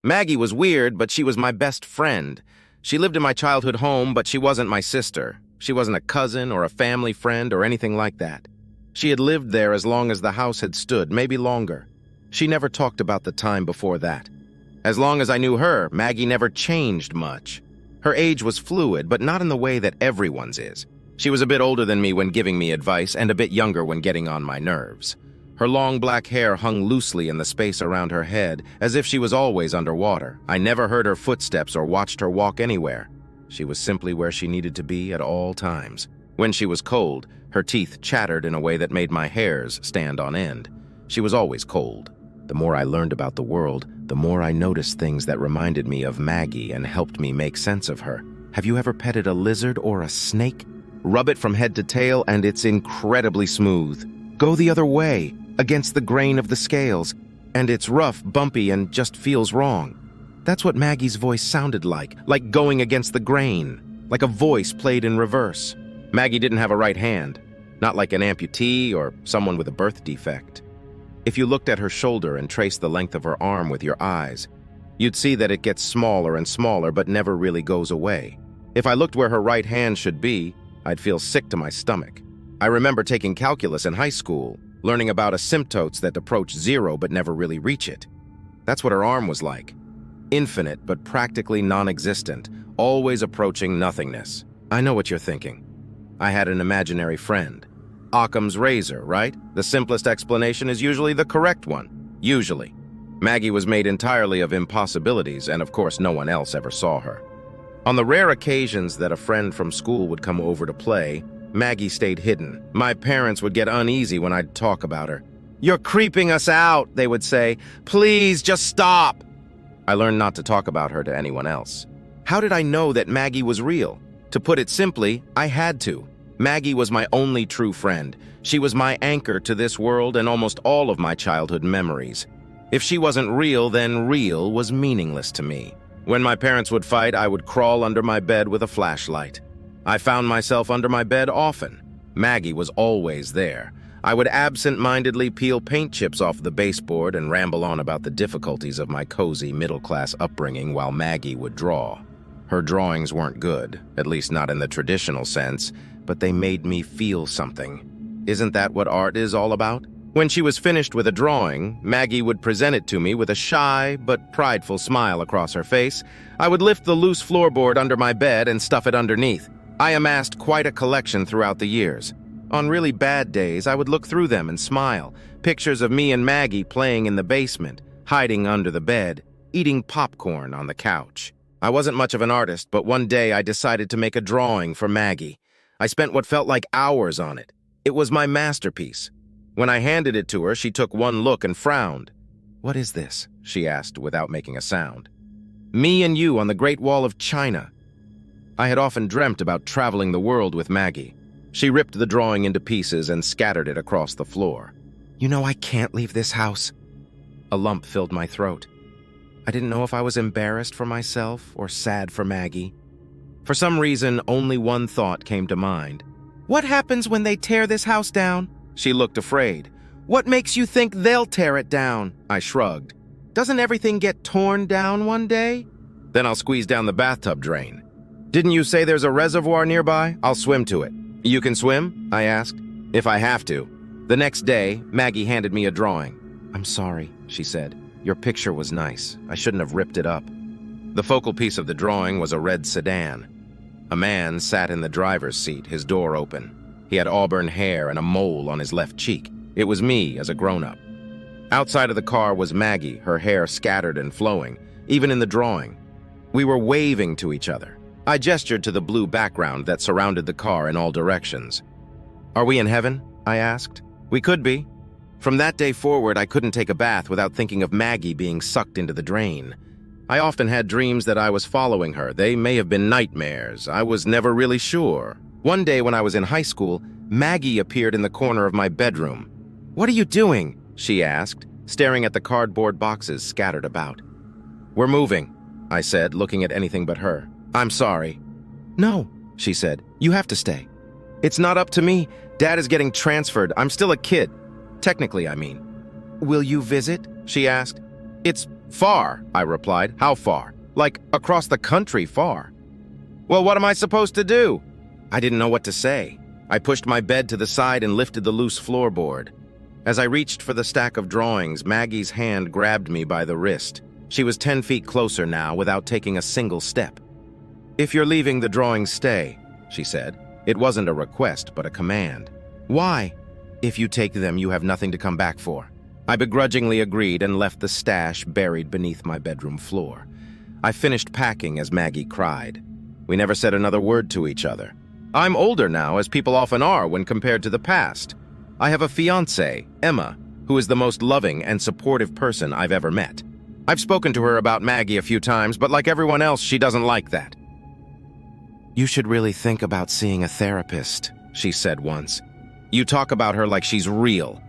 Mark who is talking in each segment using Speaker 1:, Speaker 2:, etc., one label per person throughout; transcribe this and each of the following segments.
Speaker 1: Maggie was weird, but she was my best friend. She lived in my childhood home, but she wasn't my sister. She wasn't a cousin or a family friend or anything like that. She had lived there as long as the house had stood, maybe longer. She never talked about the time before that. As long as I knew her, Maggie never changed much. Her age was fluid, but not in the way that everyone's is. She was a bit older than me when giving me advice and a bit younger when getting on my nerves. Her long black hair hung loosely in the space around her head, as if she was always underwater. I never heard her footsteps or watched her walk anywhere. She was simply where she needed to be at all times. When she was cold, her teeth chattered in a way that made my hairs stand on end. She was always cold. The more I learned about the world, the more I noticed things that reminded me of Maggie and helped me make sense of her. Have you ever petted a lizard or a snake? Rub it from head to tail and it's incredibly smooth. Go the other way, against the grain of the scales, and it's rough, bumpy, and just feels wrong. That's what Maggie's voice sounded like going against the grain, like a voice played in reverse. Maggie didn't have a right hand, not like an amputee or someone with a birth defect. If you looked at her shoulder and traced the length of her arm with your eyes, you'd see that it gets smaller and smaller but never really goes away. If I looked where her right hand should be, I'd feel sick to my stomach. I remember taking calculus in high school, learning about asymptotes that approach zero but never really reach it. That's what her arm was like. Infinite but practically non-existent, always approaching nothingness. I know what you're thinking. I had an imaginary friend. Occam's razor, right? The simplest explanation is usually the correct one. Usually. Maggie was made entirely of impossibilities, and of course no one else ever saw her. On the rare occasions that a friend from school would come over to play, Maggie stayed hidden. My parents would get uneasy when I'd talk about her. "You're creeping us out," they would say. "Please, just stop." I learned not to talk about her to anyone else. How did I know that Maggie was real? To put it simply, I had to. Maggie was my only true friend. She was my anchor to this world and almost all of my childhood memories. If she wasn't real, then real was meaningless to me. When my parents would fight, I would crawl under my bed with a flashlight. I found myself under my bed often. Maggie was always there. I would absent-mindedly peel paint chips off the baseboard and ramble on about the difficulties of my cozy middle-class upbringing while Maggie would draw. Her drawings weren't good, at least not in the traditional sense, but they made me feel something. Isn't that what art is all about? When she was finished with a drawing, Maggie would present it to me with a shy but prideful smile across her face. I would lift the loose floorboard under my bed and stuff it underneath. I amassed quite a collection throughout the years. On really bad days, I would look through them and smile. Pictures of me and Maggie playing in the basement, hiding under the bed, eating popcorn on the couch. I wasn't much of an artist, but one day I decided to make a drawing for Maggie. I spent what felt like hours on it. It was my masterpiece. When I handed it to her, she took one look and frowned. "What is this?" she asked without making a sound. "Me and you on the Great Wall of China." I had often dreamt about traveling the world with Maggie. She ripped the drawing into pieces and scattered it across the floor. "You know I can't leave this house." A lump filled my throat. I didn't know if I was embarrassed for myself or sad for Maggie. For some reason, only one thought came to mind. "What happens when they tear this house down?" She looked afraid. "What makes you think they'll tear it down?" I shrugged. "Doesn't everything get torn down one day?" "Then I'll squeeze down the bathtub drain." "Didn't you say there's a reservoir nearby? I'll swim to it." "You can swim?" I asked. "If I have to." The next day, Maggie handed me a drawing. "I'm sorry," she said. "Your picture was nice. I shouldn't have ripped it up." The focal piece of the drawing was a red sedan. A man sat in the driver's seat, his door open. He had auburn hair and a mole on his left cheek. It was me as a grown-up. Outside of the car was Maggie, her hair scattered and flowing, even in the drawing. We were waving to each other. I gestured to the blue background that surrounded the car in all directions. "Are we in heaven?" I asked. "We could be." From that day forward, I couldn't take a bath without thinking of Maggie being sucked into the drain. I often had dreams that I was following her. They may have been nightmares. I was never really sure. One day when I was in high school, Maggie appeared in the corner of my bedroom. "What are you doing?" she asked, staring at the cardboard boxes scattered about. "We're moving," I said, looking at anything but her. "I'm sorry." "No," she said. "You have to stay." "It's not up to me. Dad is getting transferred. I'm still a kid. Technically, I mean." "Will you visit?" she asked. "It's Far, I replied. How far? Like across the country far. Well, what am I supposed to do? I didn't know what to say. I pushed my bed to the side and lifted the loose floorboard. As I reached for the stack of drawings, Maggie's hand grabbed me by the wrist. She was 10 feet closer now without taking a single step. "If you're leaving the drawings, stay," she said. It wasn't a request, but a command. "Why?" "If you take them, you have nothing to come back for." I begrudgingly agreed and left the stash buried beneath my bedroom floor. I finished packing as Maggie cried. We never said another word to each other. I'm older now, as people often are when compared to the past. I have a fiancée, Emma, who is the most loving and supportive person I've ever met. I've spoken to her about Maggie a few times, but like everyone else, she doesn't like that. "You should really think about seeing a therapist," she said once. "You talk about her like she's real."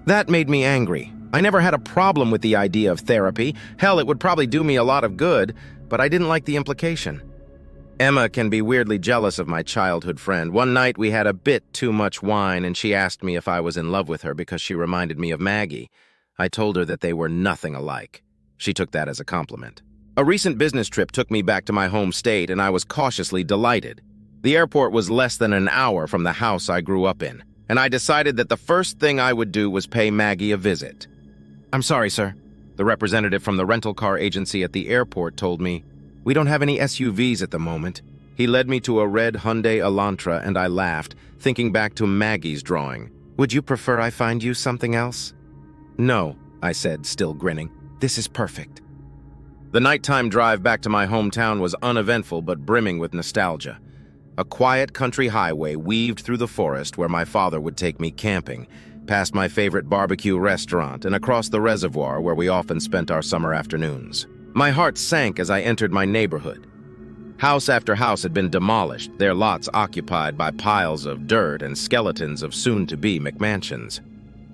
Speaker 1: That made me angry. I never had a problem with the idea of therapy. Hell, it would probably do me a lot of good, but I didn't like the implication. Emma can be weirdly jealous of my childhood friend. One night we had a bit too much wine and she asked me if I was in love with her because she reminded me of Maggie. I told her that they were nothing alike. She took that as a compliment. A recent business trip took me back to my home state and I was cautiously delighted. The airport was less than an hour from the house I grew up in, and I decided that the first thing I would do was pay Maggie a visit. "I'm sorry, sir," the representative from the rental car agency at the airport told me. "We don't have any SUVs at the moment." He led me to a red Hyundai Elantra and I laughed, thinking back to Maggie's drawing. "Would you prefer I find you something else?" "No," I said, still grinning. "This is perfect." The nighttime drive back to my hometown was uneventful but brimming with nostalgia. A quiet country highway weaved through the forest where my father would take me camping, past my favorite barbecue restaurant and across the reservoir where we often spent our summer afternoons. My heart sank as I entered my neighborhood. House after house had been demolished, their lots occupied by piles of dirt and skeletons of soon-to-be McMansions.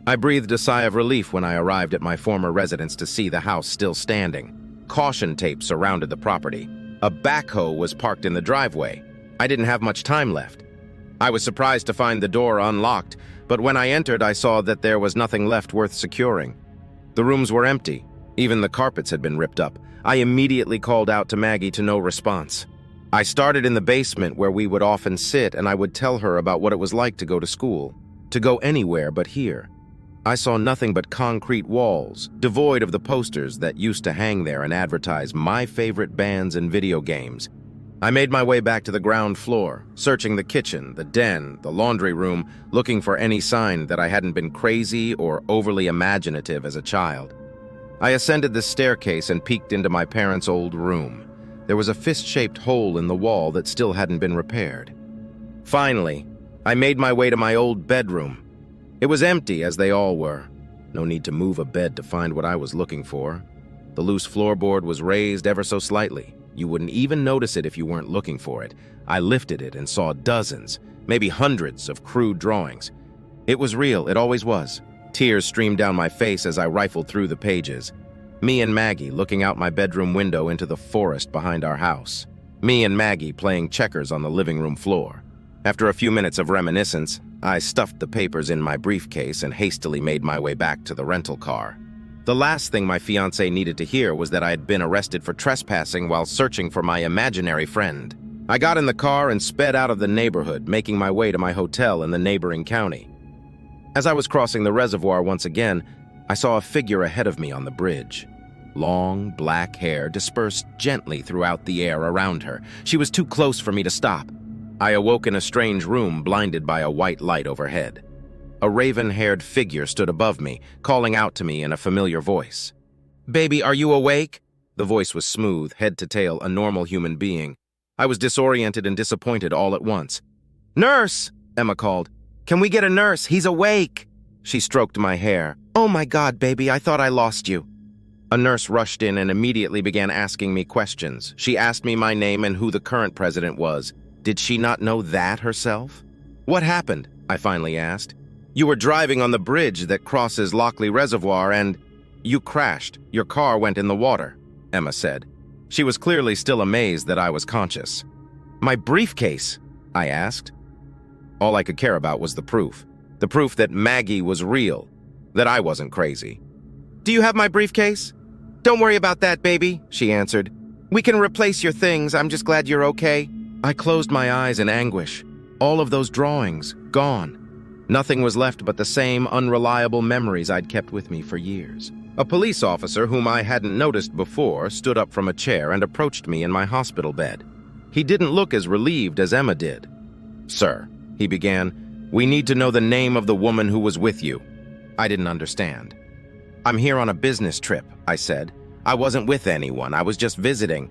Speaker 1: I breathed a sigh of relief when I arrived at my former residence to see the house still standing. Caution tape surrounded the property. A backhoe was parked in the driveway. I didn't have much time left. I was surprised to find the door unlocked, but when I entered, I saw that there was nothing left worth securing. The rooms were empty. Even the carpets had been ripped up. I immediately called out to Maggie to no response. I started in the basement where we would often sit, and I would tell her about what it was like to go to school, to go anywhere but here. I saw nothing but concrete walls, devoid of the posters that used to hang there and advertise my favorite bands and video games. I made my way back to the ground floor, searching the kitchen, the den, the laundry room, looking for any sign that I hadn't been crazy or overly imaginative as a child. I ascended the staircase and peeked into my parents' old room. There was a fist-shaped hole in the wall that still hadn't been repaired. Finally, I made my way to my old bedroom. It was empty, as they all were. No need to move a bed to find what I was looking for. The loose floorboard was raised ever so slightly. You wouldn't even notice it if you weren't looking for it. I lifted it and saw dozens, maybe hundreds of crude drawings. It was real, it always was. Tears streamed down my face as I rifled through the pages. Me and Maggie looking out my bedroom window into the forest behind our house. Me and Maggie playing checkers on the living room floor. After a few minutes of reminiscence, I stuffed the papers in my briefcase and hastily made my way back to the rental car. The last thing my fiancé needed to hear was that I had been arrested for trespassing while searching for my imaginary friend. I got in the car and sped out of the neighborhood, making my way to my hotel in the neighboring county. As I was crossing the reservoir once again, I saw a figure ahead of me on the bridge. Long, black hair dispersed gently throughout the air around her. She was too close for me to stop. I awoke in a strange room, blinded by a white light overhead. A raven-haired figure stood above me, calling out to me in a familiar voice. "Baby, are you awake?" The voice was smooth, head to tail, a normal human being. I was disoriented and disappointed all at once. "Nurse!" Emma called. "Can we get a nurse? He's awake!" She stroked my hair. "Oh my God, baby, I thought I lost you." A nurse rushed in and immediately began asking me questions. She asked me my name and who the current president was. Did she not know that herself? "What happened?" I finally asked. "You were driving on the bridge that crosses Lockley Reservoir and you crashed. Your car went in the water," Emma said. She was clearly still amazed that I was conscious. "My briefcase?" I asked. All I could care about was the proof that Maggie was real, that I wasn't crazy. "Do you have my briefcase?" "Don't worry about that, baby," she answered. "We can replace your things. I'm just glad you're okay." I closed my eyes in anguish. All of those drawings, gone. Nothing was left but the same unreliable memories I'd kept with me for years. A police officer whom I hadn't noticed before stood up from a chair and approached me in my hospital bed. He didn't look as relieved as Emma did. "Sir," he began, "we need to know the name of the woman who was with you." I didn't understand. "I'm here on a business trip," I said. "I wasn't with anyone. I was just visiting."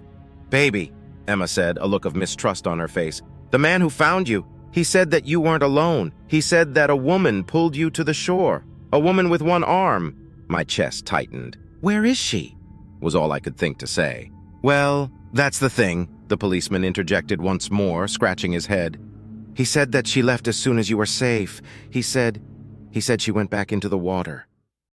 Speaker 1: "Baby," Emma said, a look of mistrust on her face, "the man who found you, he said that you weren't alone. He said that a woman pulled you to the shore. A woman with one arm." My chest tightened. "Where is she?" was all I could think to say. "Well, that's the thing," the policeman interjected once more, scratching his head. "He said that she left as soon as you were safe. He said she went back into the water."